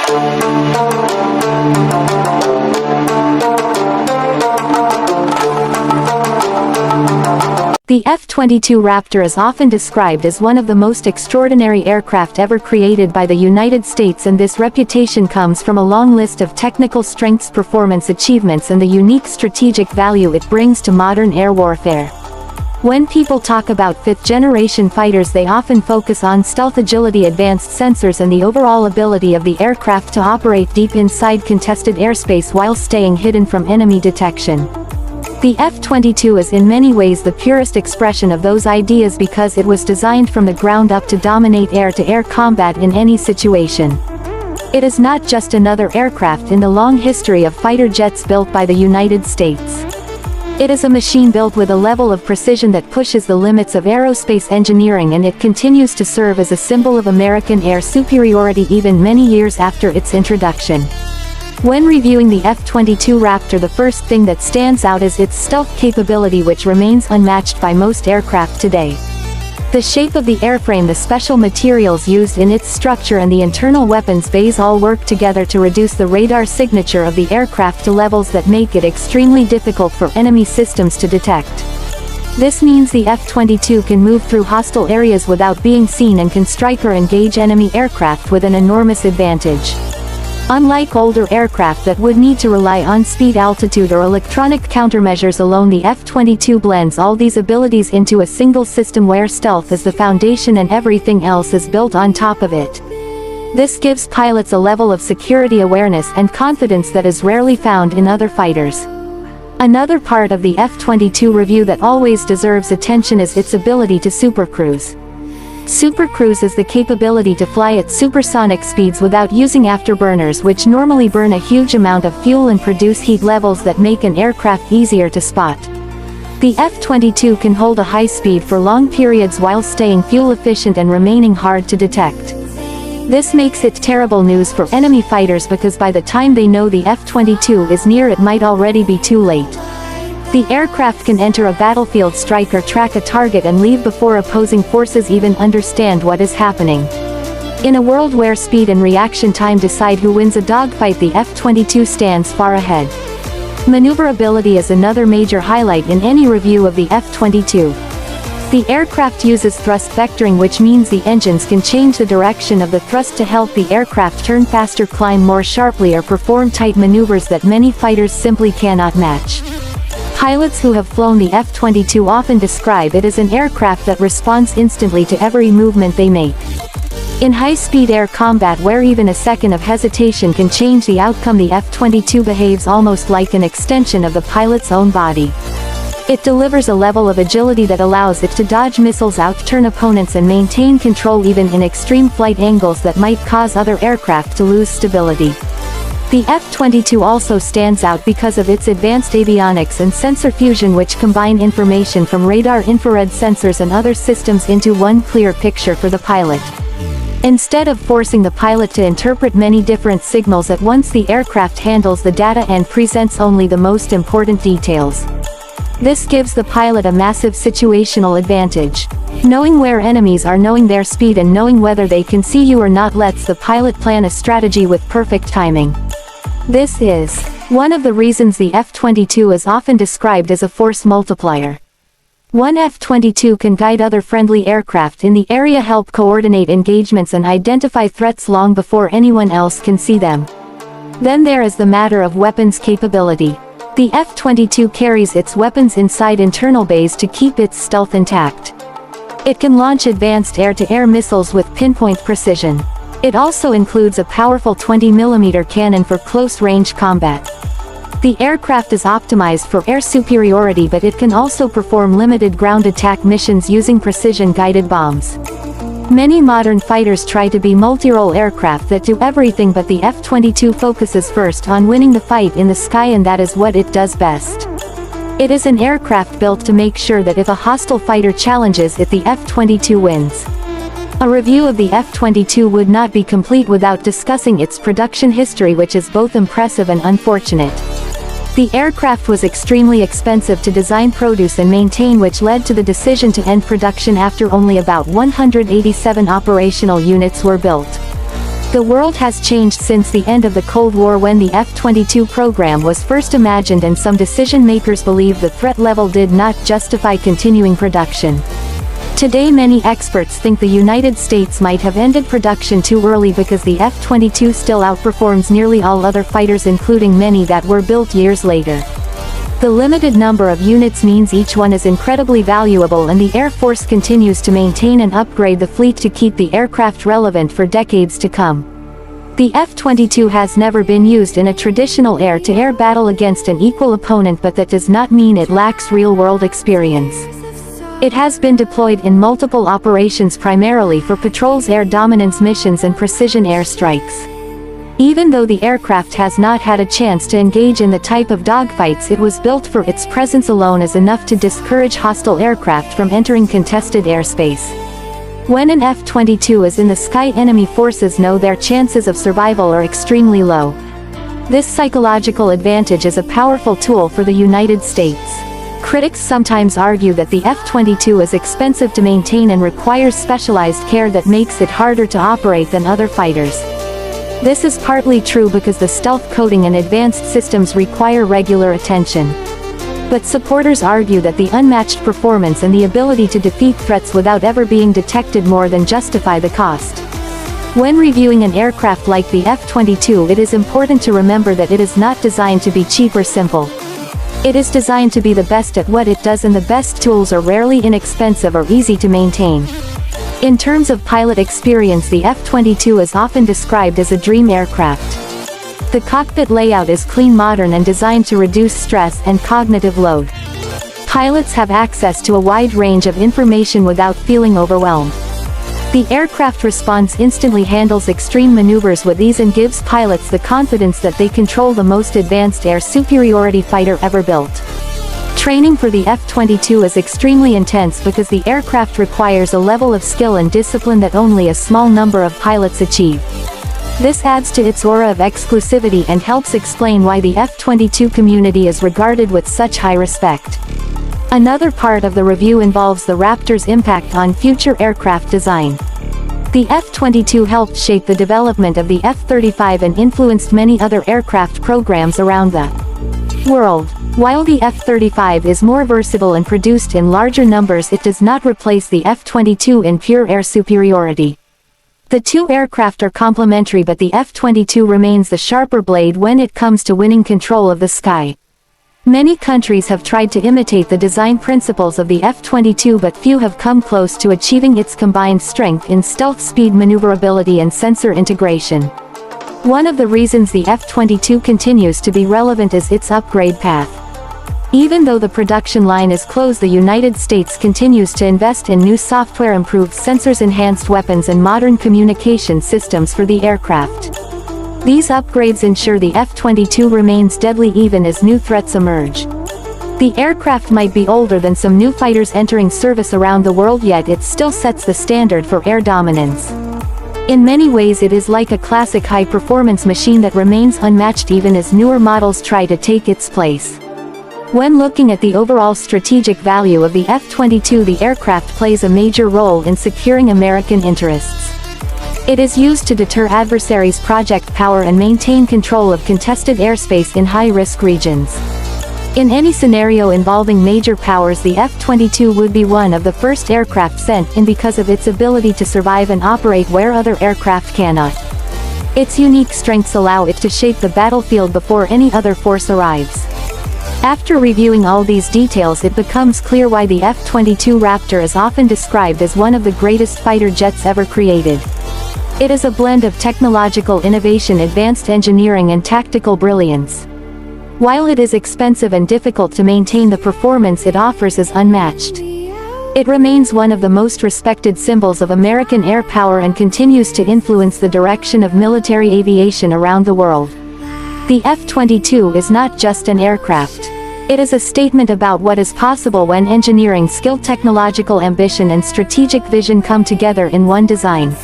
The F-22 Raptor is often described as one of the most extraordinary aircraft ever created by the United States, and this reputation comes from a long list of technical strengths, performance achievements, and the unique strategic value it brings to modern air warfare. When people talk about fifth-generation fighters, they often focus on stealth, agility, advanced sensors, and the overall ability of the aircraft to operate deep inside contested airspace while staying hidden from enemy detection. The F-22 is in many ways the purest expression of those ideas because it was designed from the ground up to dominate air-to-air combat in any situation. It is not just another aircraft in the long history of fighter jets built by the United States. It is a machine built with a level of precision that pushes the limits of aerospace engineering, and it continues to serve as a symbol of American air superiority even many years after its introduction. When reviewing the F-22 Raptor, the first thing that stands out is its stealth capability, which remains unmatched by most aircraft today. The shape of the airframe, the special materials used in its structure, and the internal weapons bays all work together to reduce the radar signature of the aircraft to levels that make it extremely difficult for enemy systems to detect. This means the F-22 can move through hostile areas without being seen and can strike or engage enemy aircraft with an enormous advantage. Unlike older aircraft that would need to rely on speed, altitude, or electronic countermeasures alone, the F-22 blends all these abilities into a single system where stealth is the foundation and everything else is built on top of it. This gives pilots a level of security, awareness, and confidence that is rarely found in other fighters. Another part of the F-22 review that always deserves attention is its ability to supercruise. Supercruise is the capability to fly at supersonic speeds without using afterburners, which normally burn a huge amount of fuel and produce heat levels that make an aircraft easier to spot. The F-22 can hold a high speed for long periods while staying fuel efficient and remaining hard to detect. This makes it terrible news for enemy fighters because by the time they know the F-22 is near, it might already be too late. The aircraft can enter a battlefield, strike or track a target, and leave before opposing forces even understand what is happening. In a world where speed and reaction time decide who wins a dogfight, the F-22 stands far ahead. Maneuverability is another major highlight in any review of the F-22. The aircraft uses thrust vectoring, which means the engines can change the direction of the thrust to help the aircraft turn faster, climb more sharply, or perform tight maneuvers that many fighters simply cannot match. Pilots who have flown the F-22 often describe it as an aircraft that responds instantly to every movement they make. In high-speed air combat, where even a second of hesitation can change the outcome, the F-22 behaves almost like an extension of the pilot's own body. It delivers a level of agility that allows it to dodge missiles, outturn opponents, and maintain control even in extreme flight angles that might cause other aircraft to lose stability. The F-22 also stands out because of its advanced avionics and sensor fusion, which combine information from radar, infrared sensors, and other systems into one clear picture for the pilot. Instead of forcing the pilot to interpret many different signals at once, the aircraft handles the data and presents only the most important details. This gives the pilot a massive situational advantage. Knowing where enemies are, knowing their speed, and knowing whether they can see you or not lets the pilot plan a strategy with perfect timing. This is one of the reasons the F-22 is often described as a force multiplier. One F-22 can guide other friendly aircraft in the area, help coordinate engagements, and identify threats long before anyone else can see them. Then there is the matter of weapons capability. The F-22 carries its weapons inside internal bays to keep its stealth intact. It can launch advanced air-to-air missiles with pinpoint precision. It also includes a powerful 20mm cannon for close-range combat. The aircraft is optimized for air superiority, but it can also perform limited ground attack missions using precision-guided bombs. Many modern fighters try to be multi-role aircraft that do everything, but the F-22 focuses first on winning the fight in the sky, and that is what it does best. It is an aircraft built to make sure that if a hostile fighter challenges it, the F-22 wins. A review of the F-22 would not be complete without discussing its production history, which is both impressive and unfortunate. The aircraft was extremely expensive to design, produce, and maintain, which led to the decision to end production after only about 187 operational units were built. The world has changed since the end of the Cold War, when the F-22 program was first imagined, and some decision-makers believed the threat level did not justify continuing production. Today many experts think the United States might have ended production too early because the F-22 still outperforms nearly all other fighters, including many that were built years later. The limited number of units means each one is incredibly valuable, and the Air Force continues to maintain and upgrade the fleet to keep the aircraft relevant for decades to come. The F-22 has never been used in a traditional air-to-air battle against an equal opponent, but that does not mean it lacks real-world experience. It has been deployed in multiple operations, primarily for patrols, air dominance missions, and precision air strikes. Even though the aircraft has not had a chance to engage in the type of dogfights it was built for, its presence alone is enough to discourage hostile aircraft from entering contested airspace. When an F-22 is in the sky, enemy forces know their chances of survival are extremely low. This psychological advantage is a powerful tool for the United States. Critics sometimes argue that the F-22 is expensive to maintain and requires specialized care that makes it harder to operate than other fighters. This is partly true because the stealth coating and advanced systems require regular attention. But supporters argue that the unmatched performance and the ability to defeat threats without ever being detected more than justify the cost. When reviewing an aircraft like the F-22, it is important to remember that it is not designed to be cheap or simple. It is designed to be the best at what it does, and the best tools are rarely inexpensive or easy to maintain. In terms of pilot experience, the F-22 is often described as a dream aircraft. The cockpit layout is clean, modern, and designed to reduce stress and cognitive load. Pilots have access to a wide range of information without feeling overwhelmed. The aircraft responds instantly, handles extreme maneuvers with ease, and gives pilots the confidence that they control the most advanced air superiority fighter ever built. Training for the F-22 is extremely intense because the aircraft requires a level of skill and discipline that only a small number of pilots achieve. This adds to its aura of exclusivity and helps explain why the F-22 community is regarded with such high respect. Another part of the review involves the Raptor's impact on future aircraft design. The F-22 helped shape the development of the F-35 and influenced many other aircraft programs around the world. While the F-35 is more versatile and produced in larger numbers, it does not replace the F-22 in pure air superiority. The two aircraft are complementary, but the F-22 remains the sharper blade when it comes to winning control of the sky. Many countries have tried to imitate the design principles of the F-22, but few have come close to achieving its combined strength in stealth, speed, maneuverability, and sensor integration. One of the reasons the F-22 continues to be relevant is its upgrade path. Even though the production line is closed, the United States continues to invest in new software, improved sensors, enhanced weapons, and modern communication systems for the aircraft. These upgrades ensure the F-22 remains deadly even as new threats emerge. The aircraft might be older than some new fighters entering service around the world, yet it still sets the standard for air dominance. In many ways it is like a classic high-performance machine that remains unmatched even as newer models try to take its place. When looking at the overall strategic value of the F-22, the aircraft plays a major role in securing American interests. It is used to deter adversaries, project power, and maintain control of contested airspace in high-risk regions. In any scenario involving major powers, the F-22 would be one of the first aircraft sent in because of its ability to survive and operate where other aircraft cannot. Its unique strengths allow it to shape the battlefield before any other force arrives. After reviewing all these details, it becomes clear why the F-22 Raptor is often described as one of the greatest fighter jets ever created. It is a blend of technological innovation, advanced engineering, and tactical brilliance. While it is expensive and difficult to maintain, the performance it offers is unmatched. It remains one of the most respected symbols of American air power and continues to influence the direction of military aviation around the world. The F-22 is not just an aircraft. It is a statement about what is possible when engineering skill, technological ambition, and strategic vision come together in one design.